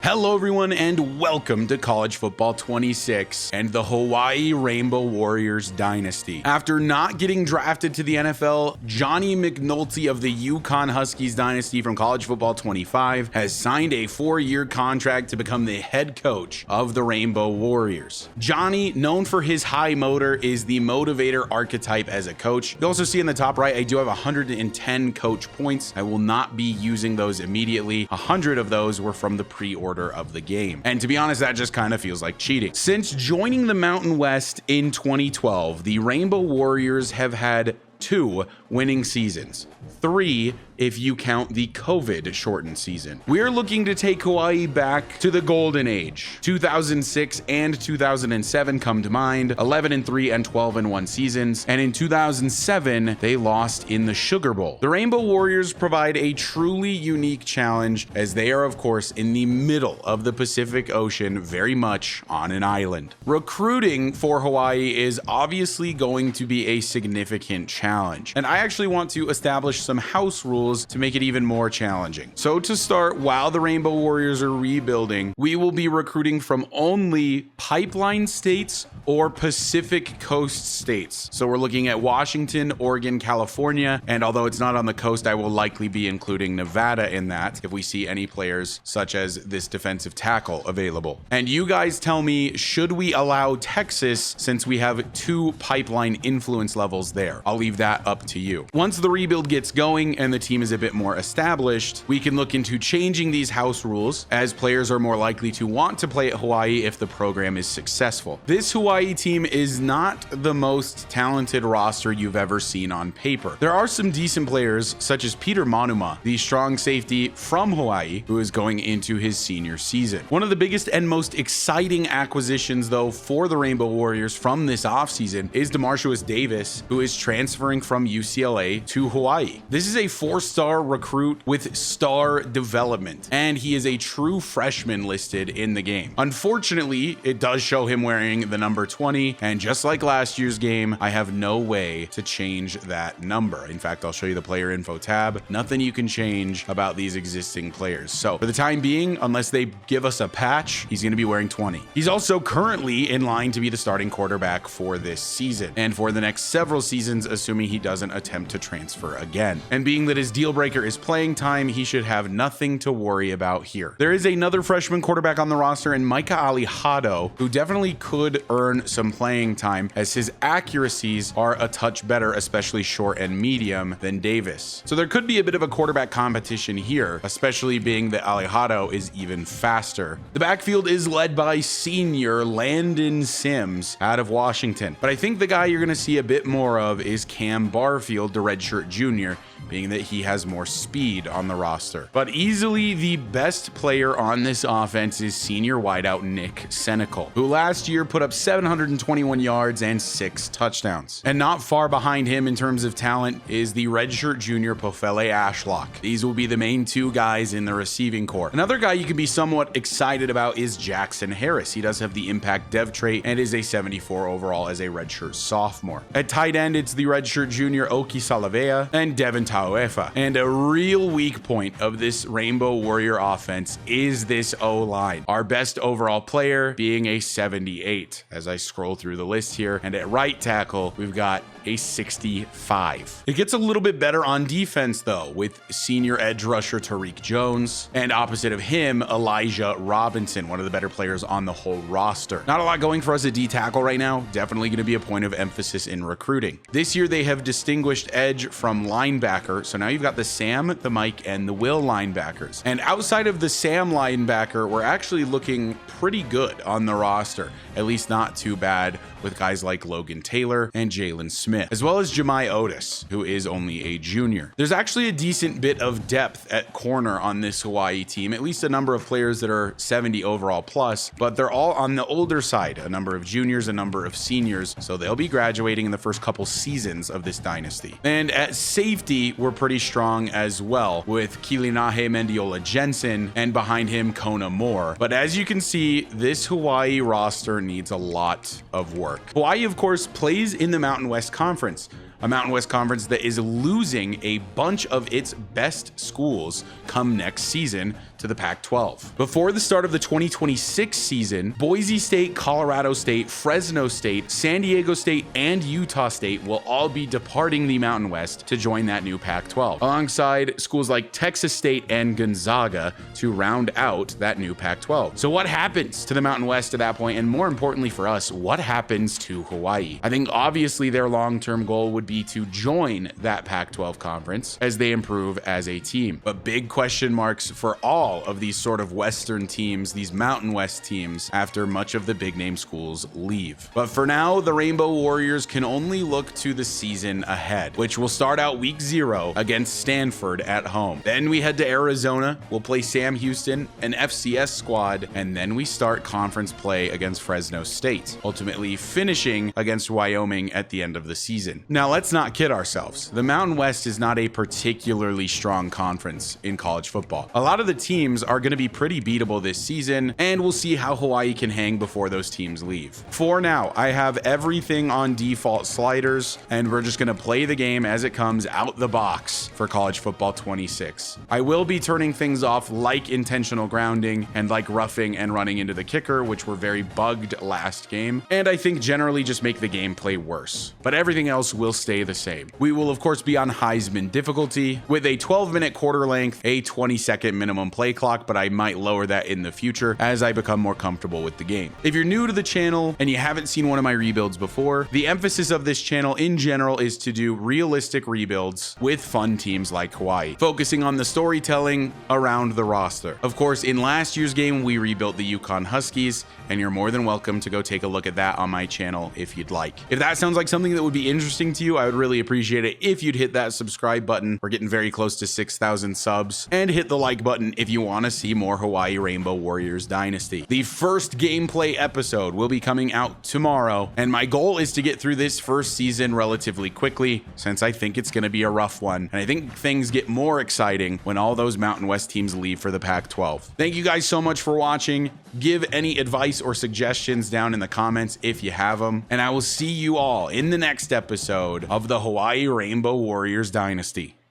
Hello everyone and welcome to College Football 26 and the Hawaii Rainbow Warriors dynasty. After not getting drafted to the NFL, Johnny McNulty of the UConn Huskies dynasty from College Football 25 has signed a 4-year contract to become the head coach of the Rainbow Warriors. Johnny, known for his high motor, is the motivator archetype as a coach. You also see in the top right, I do have 110 coach points. I will not be using those immediately. 100 of those were from the pre-order of the game. And to be honest, that just kind of feels like cheating. Since joining the Mountain West in 2012, the Rainbow Warriors have had 2 winning seasons. 3 if you count the COVID shortened season. We're looking to take Hawaii back to the golden age. 2006 and 2007 come to mind, 11-3 and 12-1 seasons, and in 2007 they lost in the Sugar Bowl. The Rainbow Warriors provide a truly unique challenge as they are of course in the middle of the Pacific Ocean, very much on an island. Recruiting for Hawaii is obviously going to be a significant challenge, and I actually want to establish some house rules to make it even more challenging. So to start, while the Rainbow Warriors are rebuilding, we will be recruiting from only pipeline states or Pacific Coast states. So we're looking at Washington, Oregon, California, and although it's not on the coast, I will likely be including Nevada in that if we see any players such as this defensive tackle available. And you guys tell me, should we allow Texas since we have 2 pipeline influence levels there? I'll leave that up to you. Once the rebuild gets going and the team is a bit more established, we can look into changing these house rules as players are more likely to want to play at Hawaii if the program is successful. This Hawaii team is not the most talented roster you've ever seen on paper. There are some decent players such as Peter Manuma, the strong safety from Hawaii, who is going into his senior season. One of the biggest and most exciting acquisitions though for the Rainbow Warriors from this offseason is Demarcus Davis, who is transferring from UCLA to Hawaii. This is a 4-star recruit with star development, and he is a true freshman listed in the game. Unfortunately, it does show him wearing the number 20, and just like last year's game, I have no way to change that number. In fact, I'll show you the player info tab. Nothing you can change about these existing players. So for the time being, unless they give us a patch, he's going to be wearing 20. He's also currently in line to be the starting quarterback for this season and for the next several seasons, assuming he doesn't attempt to transfer again. And being that his deal breaker is playing time, he should have nothing to worry about here. There is another freshman quarterback on the roster in Micah Alihado, who definitely could earn some playing time as his accuracies are a touch better, especially short and medium, than Davis. So there could be a bit of a quarterback competition here, especially being that Alihado is even faster. The backfield is led by senior Landon Sims out of Washington, but I think the guy you're going to see a bit more of is Cam Barfield, the redshirt junior, being that he has more speed on the roster. But easily the best player on this offense is senior wideout Nick Senecal, who last year put up 721 yards and 6 touchdowns. And not far behind him in terms of talent is the redshirt junior Pofele Ashlock. These will be the main 2 guys in the receiving corps. Another guy you can be somewhat excited about is Jackson Harris. He does have the impact dev trait and is a 74 overall as a redshirt sophomore. At tight end, it's the redshirt junior Oki Salavea and Devin Tauefa. And a real weak point of this Rainbow Warrior offense is this O-line. Our best overall player being a 78 as I scroll through the list here. And at right tackle, we've got a 65. It gets a little bit better on defense though, with senior edge rusher Tariq Jones, and opposite of him, Elijah Robinson, one of the better players on the whole roster. Not a lot going for us at D tackle right now. Definitely going to be a point of emphasis in recruiting. This year they have distinguished edge from linebacker, so now you've got the Sam, the Mike, and the Will linebackers. And outside of the Sam linebacker, we're actually looking pretty good on the roster, at least not too bad, with guys like Logan Taylor and Jalen Smith, as well as Jemai Otis, who is only a junior. There's actually a decent bit of depth at corner on this Hawaii team, at least a number of players that are 70 overall plus, but they're all on the older side, a number of juniors, a number of seniors, so they'll be graduating in the first couple seasons of this dynasty. And at safety, we're pretty strong as well, with Kilinahe Mendiola Jensen, and behind him, Kona Moore. But as you can see, this Hawaii roster needs a lot of work. Hawaii, of course, plays in the Mountain West Conference, a Mountain West Conference that is losing a bunch of its best schools come next season to the Pac-12. Before the start of the 2026 season, Boise State, Colorado State, Fresno State, San Diego State, and Utah State will all be departing the Mountain West to join that new Pac-12, alongside schools like Texas State and Gonzaga to round out that new Pac-12. So what happens to the Mountain West at that point? And more importantly for us, what happens to Hawaii? I think obviously their long-term goal would be to join that Pac-12 conference as they improve as a team. But big question marks for all of these sort of Western teams, these Mountain West teams, after much of the big name schools leave. But for now, the Rainbow Warriors can only look to the season ahead, which will start out week 0 against Stanford at home. Then we head to Arizona, we'll play Sam Houston, an FCS squad, and then we start conference play against Fresno State, ultimately finishing against Wyoming at the end of the season. Now, let's not kid ourselves. The Mountain West is not a particularly strong conference in college football. A lot of the teams are going to be pretty beatable this season, and we'll see how Hawaii can hang before those teams leave. For now, I have everything on default sliders, and we're just going to play the game as it comes out the box for college football 26. I will be turning things off like intentional grounding and like roughing and running into the kicker, which were very bugged last game, and I think generally just make the gameplay worse. But everything else will stay the same. We will of course be on Heisman difficulty with a 12-minute quarter length, a 20-second minimum play clock, but I might lower that in the future as I become more comfortable with the game. If you're new to the channel and you haven't seen one of my rebuilds before, the emphasis of this channel in general is to do realistic rebuilds with fun teams like Hawaii, focusing on the storytelling around the roster. Of course, in last year's game, we rebuilt the UConn Huskies, and you're more than welcome to go take a look at that on my channel if you'd like. If that sounds like something that would be interesting to you, I would really appreciate it if you'd hit that subscribe button. We're getting very close to 6,000 subs, and hit the like button if you want to see more Hawaii Rainbow Warriors Dynasty. The first gameplay episode will be coming out tomorrow, and my goal is to get through this first season relatively quickly, since I think it's going to be a rough one, and I think things get more exciting when all those Mountain West teams leave for the Pac-12. Thank you guys so much for watching. Give any advice or suggestions down in the comments if you have them, and I will see you all in the next episode of the Hawaii Rainbow Warriors Dynasty.